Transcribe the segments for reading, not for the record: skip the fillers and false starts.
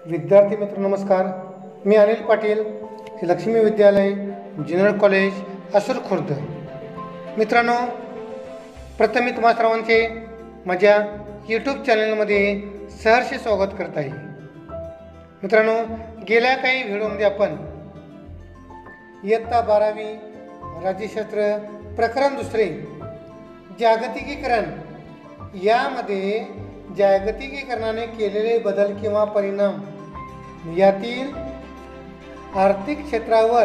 विद्यार्थी मित्र नमस्कार. मी अनिल पाटील, लक्ष्मी विद्यालय ज्युनियर कॉलेज असुर खुर्द. मित्रांनो, प्रथम मी तुम्हा सर्वांचे माझ्या यूट्यूब चॅनलमध्ये सहर्ष स्वागत करत आहे. मित्रांनो, गेल्या काही व्हिडिओमध्ये आपण इयत्ता 12वी राज्यशास्त्र प्रकरण 2 जागतिकीकरण यामध्ये जागतिकीकरणाने केलेले बदल किंवा परिणाम यातील आर्थिक क्षेत्रावर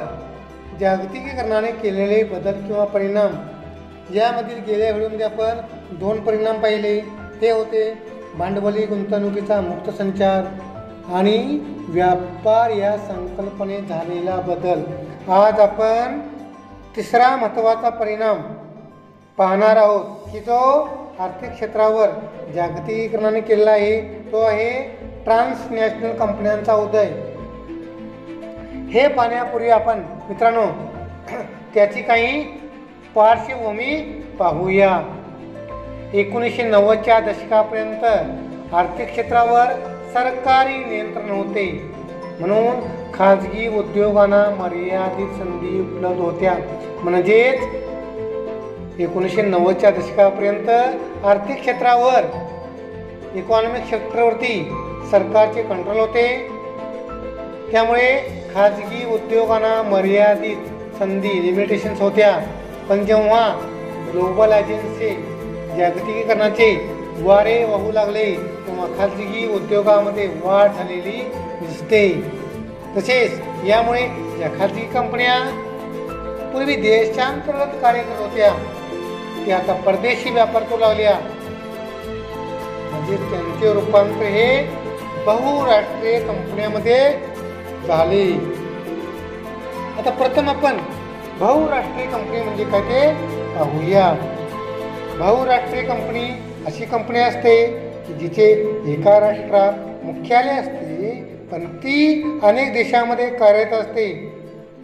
जागतिकीकरणाने केलेले बदल किंवा परिणाम यामधील गेल्या व्हिडिओमध्ये आपण 2 परिणाम पाहिले. ते होते भांडवली गुंतवणुकीचा मुक्त संचार आणि व्यापार या संकल्पनेत झालेला बदल. आज आपण तिसरा महत्त्वाचा परिणाम पाहणार आहोत की जो आर्थिक क्षेत्रावर जागतिकीकरणाने केलेला आहे, तो आहे ट्रान्सनॅशनल कंपन्यांचा उदय. हे पाहण्यापूर्वी आपण मित्रांनो त्याची काही पार्श्वभूमी पाहूया. 1990च्या दशकापर्यंत आर्थिक क्षेत्रावर सरकारी नियंत्रण होते, म्हणून खाजगी उद्योगांना मर्यादित संधी उपलब्ध होत्या. म्हणजेच 1990च्या दशकापर्यंत आर्थिक क्षेत्रावर इकॉनॉमिक सेक्टरवरती सरकारचे कंट्रोल होते, त्यामुळे खाजगी उद्योगांना मर्यादित संधी लिमिटेशन्स होत्या. पण जेव्हा ग्लोबलायझेशनचे जागतिकीकरणाचे वारे वाहू लागले तेव्हा खाजगी उद्योगामध्ये वाढ झालेली दिसते. तसेच यामुळे या खाजगी कंपन्या पूर्वी देशांतर्गत कार्य करत होत्या त्या आता परदेशी व्यापार करू लागल्या. म्हणजे त्यांचे रूपांतर हे बहुराष्ट्रीय कंपन्यांमध्ये झाले. आता प्रथम आपण बहुराष्ट्रीय कंपनी म्हणजे काय ते पाहूया. बहुराष्ट्रीय कंपनी अशी कंपनी असते की जिचे एका राष्ट्रात मुख्यालय असते पण ती अनेक देशांमध्ये कार्यरत असते.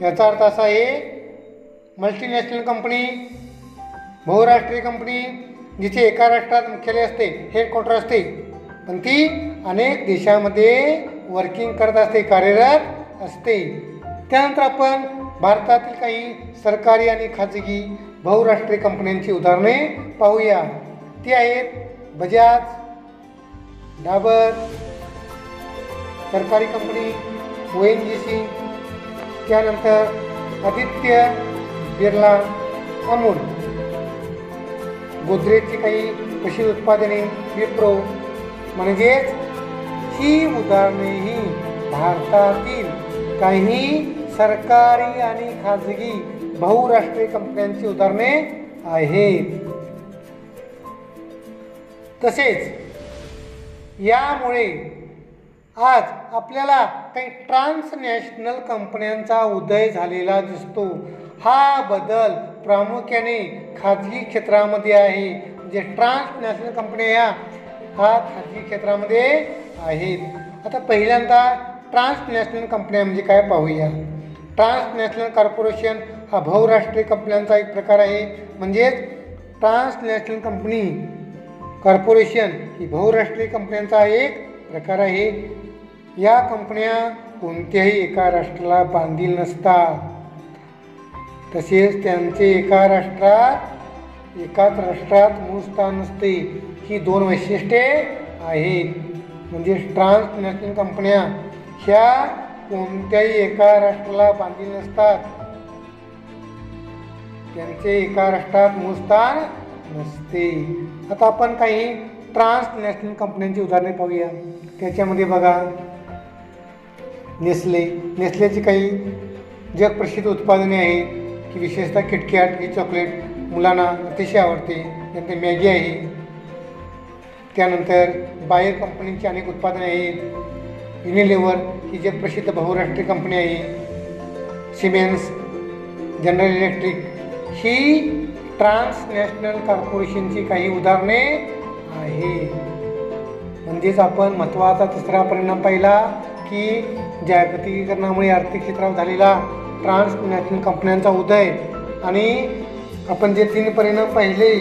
याचा अर्थ असा आहे मल्टीनॅशनल कंपनी, बहुराष्ट्रीय कंपनी जिचे एका राष्ट्रात मुख्यालय असते, हेडक्वार्टर असते, पण ती अनेक देशांमध्ये वर्किंग करत असते, कार्यरत असते. त्यानंतर आपण भारतातील काही सरकारी आणि खाजगी बहुराष्ट्रीय कंपन्यांची उदाहरणे पाहूया. ती आहेत बजाज, डाबर, सरकारी कंपनी ONGC, त्यानंतर आदित्य बिर्ला, अमूल, गोदरेजची काही कृषी उत्पादने, विप्रो. म्हणजेच ही उदाहरणेही भारतातील काही सरकारी आणि खाजगी बहुराष्ट्रीय कंपन्यांची उदाहरणे आहेत. तसेच यामुळे आज आपल्याला काही ट्रान्सनॅशनल कंपन्यांचा उदय झालेला दिसतो. हा बदल प्रामुख्याने खाजगी क्षेत्रामध्ये आहे. म्हणजे ट्रान्सनॅशनल कंपन्या हा खाजगी क्षेत्रामध्ये आहेत. आता पहिल्यांदा ट्रान्सनॅशनल कंपन्या म्हणजे काय पाहूया. ट्रान्सनॅशनल कॉर्पोरेशन हा बहुराष्ट्रीय कंपन्यांचा एक प्रकार आहे. म्हणजेच ट्रान्सनॅशनल कंपनी कॉर्पोरेशन ही बहुराष्ट्रीय कंपन्यांचा एक प्रकार आहे. या कंपन्या कोणत्याही एका राष्ट्राला बांधील नसतात. तसेच त्यांचे एकाच राष्ट्रात मूळ स्थान नसते. ही 2 वैशिष्ट्ये आहेत. म्हणजे ट्रान्सनॅशनल कंपन्या ह्या कोणत्याही एका राष्ट्राला बांधील नसतात, त्यांचे एका राष्ट्रात मूळ स्थान नसते. आता आपण काही ट्रान्सनॅशनल कंपन्यांची उदाहरणे पाहूया. त्याच्यामध्ये बघा नेस्लेची काही जगप्रसिद्ध उत्पादने आहेत की विशेषतः किटकॅट ही चॉकलेट मुलांना अतिशय आवडते. त्यानंतर मॅगी आहे. त्यानंतर बायर कंपनीची अनेक उत्पादने आहेत. युनिलिव्हर ही जगप्रसिद्ध बहुराष्ट्रीय कंपनी आहे. सिमेन्स, जनरल इलेक्ट्रिक ही ट्रान्सनॅशनल कॉर्पोरेशनची काही उदाहरणे आहेत. म्हणजेच आपण महत्त्वाचा तिसरा परिणाम पाहिला की जागतिकीकरणामुळे आर्थिक क्षेत्रावर झालेला ट्रान्सनॅशनल कंपन्यांचा उदय. आणि आपण जे 3 परिणाम पाहिले,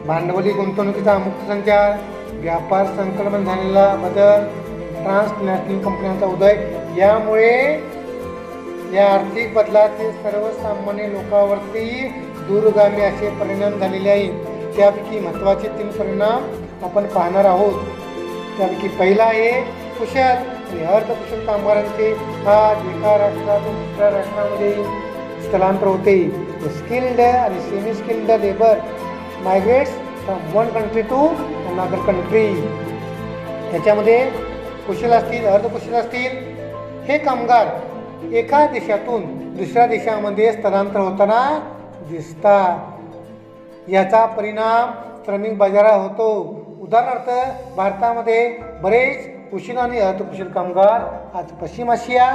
भांडवली गुंतवणुकीचा मुक्त संचार, व्यापार संकलन झालेला बदल, ट्रान्सनॅशनल कंपन्यांचा उदय. यामुळे या आर्थिक बदलाचे सर्वसामान्य लोकांवरती दूरगामी असे परिणाम झालेले आहेत. त्यापैकी महत्त्वाचे 3 परिणाम आपण पाहणार आहोत. त्यापैकी पहिला आहे कुशल आणि अर्धकुशल कामगारांचे आज एका राष्ट्रातून दुसऱ्या राष्ट्रामध्ये स्थलांतर होते. स्किल्ड आणि semi skilled labour migrates from one country to another country. याच्यामध्ये कुशल असतील, अर्धकुशल असतील हे कामगार एका देशातून दुसऱ्या देशामध्ये स्थलांतर होताना दिसतात. याचा परिणाम श्रमिक बाजारात होतो. उदाहरणार्थ भारतामध्ये बरेच कुशल आणि अर्धकुशल कामगार आज पश्चिम आशिया,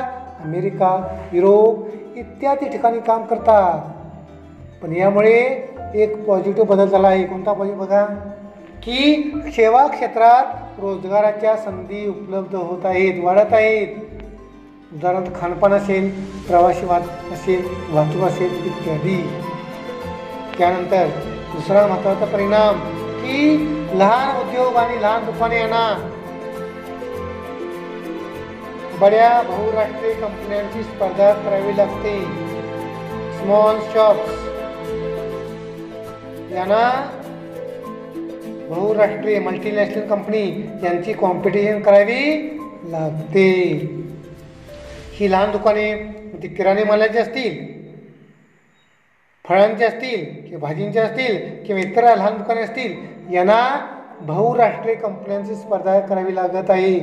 अमेरिका, युरोप इत्यादी ठिकाणी काम करतात. पण यामुळे एक पॉझिटिव्ह बदल झाला आहे. कोणता पॉझिटिव्ह बघा की सेवा क्षेत्रात रोजगाराच्या संधी उपलब्ध होत आहेत, वाढत आहेत. उदाहरणार्थ खानपान असेल, प्रवासी वाहतूक असेल इत्यादी. त्यानंतर दुसरा महत्त्वाचा परिणाम की लहान उद्योग आणि लहान दुकाने यांना बड्या बहुराष्ट्रीय कंपन्यांची स्पर्धा करावी लागते. स्मॉल शॉप्स यांना बहुराष्ट्रीय मल्टीनॅशनल कंपनी यांची कॉम्पिटिशन करावी लागते. ही लहान दुकाने ती किराणे मालाची असतील, फळांचे असतील किंवा भाजींचे असतील किंवा इतर लहान दुकाने असतील, यांना बहुराष्ट्रीय कंपन्यांची स्पर्धा करावी लागत आहे.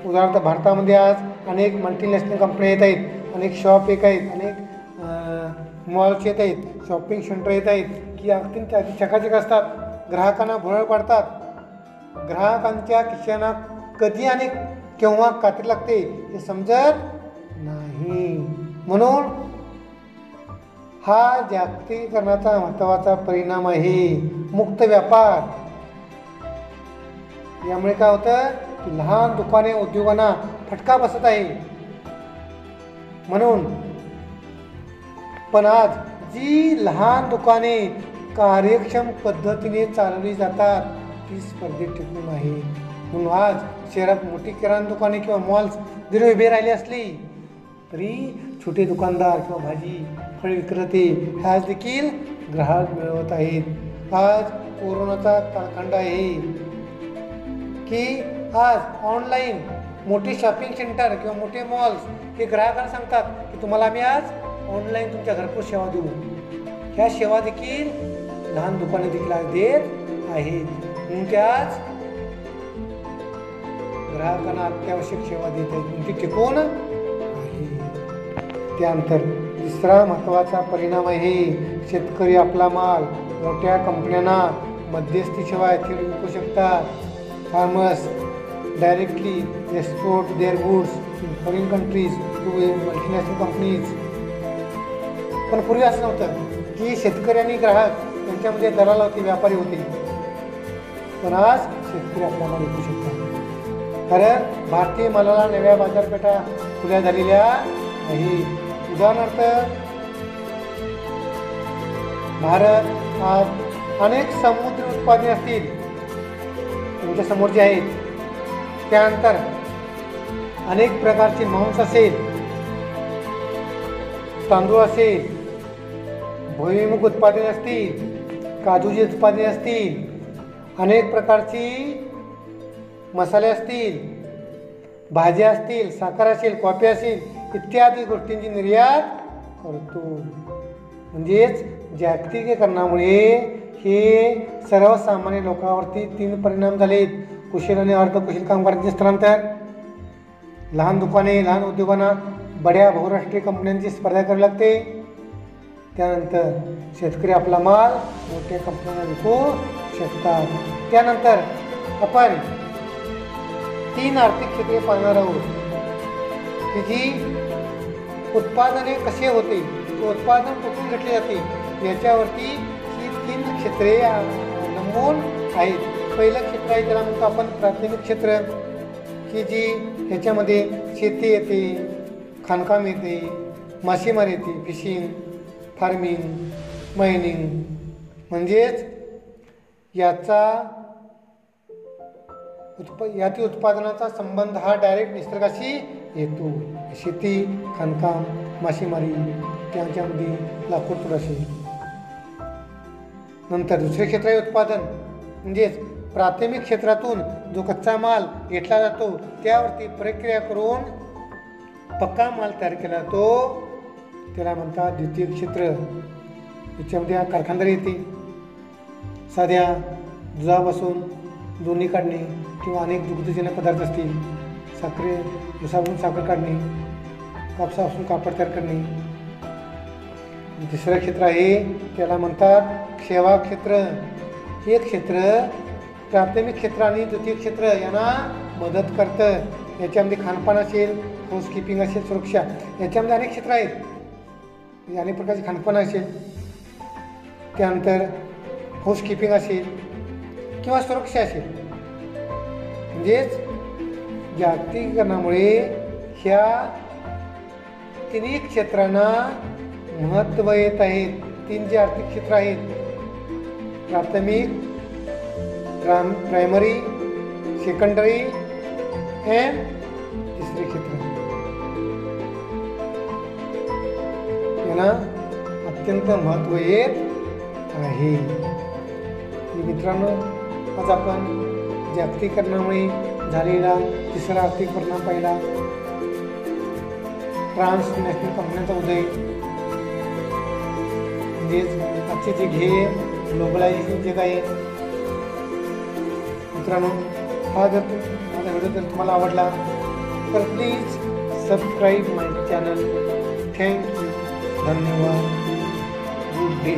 उदाहरणार्थ भारतामध्ये आज अनेक मल्टीनॅशनल कंपन्या येत आहेत, अनेक शॉप येत आहेत, अनेक मॉल्स येत आहेत, शॉपिंग सेंटर येत आहेत की अगदी चकाचक असतात. ग्राहकांना भुरळ पाडतात. ग्राहकांच्या खिशांना कधी आणि केव्हा कात्री लागते हे समजत नाही. म्हणून हा जागतिकीकरणाचा महत्त्वाचा परिणाम आहे. मुक्त व्यापार यामुळे काय होतं की लहान दुकाने उद्योगांना फटका बसत आहे. म्हणून पण आज जी लहान दुकाने कार्यक्षम पद्धतीने चालवली जातात ती स्पर्धेत टिकून आहे. म्हणून आज शहरात मोठी किराणा दुकाने किंवा मॉल्स जरी उभे राहिली असली तरी छोटे दुकानदार किंवा भाजी फळ विक्रेते हे आज देखील ग्राहक मिळवत आहेत. आज कोरोनाचा कालखंड आहे की आज ऑनलाईन मोठी शॉपिंग सेंटर किंवा मोठे मॉल्स हे ग्राहकांना सांगतात की तुम्हाला आम्ही आज ऑनलाईन तुमच्या घरपोच सेवा देऊ. ह्या सेवा देखील लहान दुकाने देखील आज देत आहेत. म्हणून ते आज ग्राहकांना अत्यावश्यक सेवा देत आहेत. म्हणून ती टिकून आहे. त्यानंतर तिसरा महत्त्वाचा परिणाम आहे शेतकरी आपला माल मोठ्या कंपन्यांना मध्यस्थी शिवाय थेट विकू शकतात. Farmers directly export their goods in foreign countries to multinational companies. पण पूर्वी असं नव्हतं की शेतकरी आणि ग्राहक त्यांच्यामध्ये दलाल होते, व्यापारी होते. पण आज शेतकरी आपला माल विकू शकतात. कारण भारतीय मालाला नव्या बाजारपेठा खुल्या झालेल्या आहेत. उदाहरणार्थ भारत आज अनेक समुद्री उत्पादने असतील तुमच्या समोर जे आहेत. त्यानंतर अनेक प्रकारचे मांस असेल, तांदूळ असेल, भुईमुग उत्पादने असतील, काजूची उत्पादने असतील, अनेक प्रकारची मसाले असतील, भाज्या असतील, साखर असेल, कॉफी असेल इत्यादी गोष्टींची निर्यात करतो. म्हणजेच जागतिकीकरणामुळे हे सर्वसामान्य लोकांवरती 3 परिणाम झालेत. कुशल आणि अर्धकुशल कामगारांचे स्थलांतर, लहान दुकाने लहान उद्योगांना बड्या बहुराष्ट्रीय कंपन्यांची स्पर्धा करावी लागते. त्यानंतर शेतकरी आपला माल मोठ्या कंपन्यांना विकू शकतात. त्यानंतर आपण 3 आर्थिक क्षेत्रे पाहणार आहोत की जी उत्पादने कसे होते, उत्पादन कुठून घेतले जाते याच्यावरती ही 3 क्षेत्रे अवलंबून आहेत. पहिलं क्षेत्र आहे त्याला म्हणतो आपण प्राथमिक क्षेत्र की जी ह्याच्यामध्ये शेती येते, खाणकाम येते, मासेमारी येते, फिशिंग, फार्मिंग, मायनिंग. म्हणजेच याचा यातील उत्पादनाचा संबंध हा डायरेक्ट निसर्गाशी येतो. शेती, खाणकाम, मासेमारी, त्यांच्यामध्ये लाकूड तुराशी. नंतर दुसरे क्षेत्र आहे उत्पादन, म्हणजेच प्राथमिक क्षेत्रातून जो कच्चा माल घेतला जातो त्यावरती प्रक्रिया करून पक्का माल तयार केला जातो, त्याला म्हणतात द्वितीय क्षेत्र. याच्यामध्ये कारखानदारी येते. साध्या दुधापासून लोणी काढणे किंवा अनेक दुग्धजन्य पदार्थ असतील, ऊसापासून साखर काढणे, कापसापासून कापड तयार करणे. तिसरं क्षेत्र आहे त्याला म्हणतात सेवा क्षेत्र. हे क्षेत्र प्राथमिक क्षेत्र आणि द्वितीय क्षेत्र यांना मदत करतं. याच्यामध्ये खानपान असेल, हाऊसकीपिंग असेल, सुरक्षा, याच्यामध्ये अनेक क्षेत्र आहेत. अनेक प्रकारचे खानपान असेल, त्यानंतर हाऊसकीपिंग असेल किंवा सुरक्षा असेल. म्हणजेच जागतिकीकरणामुळे ह्या तिन्ही क्षेत्रांना महत्त्व येत आहेत. 3 जे आर्थिक क्षेत्र आहेत, प्राथमिक, प्रायमरी, सेकंडरी अँड तिसरे क्षेत्र, यांना अत्यंत महत्त्व येत आहे. मित्रांनो, आज आपण जागतिकीकरणामुळे झालेला तिसरा आर्थिक परिणाम पाहिला, ट्रान्सनॅशनल कंपन्यांचा उदय. म्हणजेच आजचे जे ध्येय ग्लोबलायझेशन जग आहे. मित्रांनो, हा जर माझा व्हिडिओ जर तुम्हाला आवडला तर please subscribe my channel. Thank you. धन्यवाद. Good day.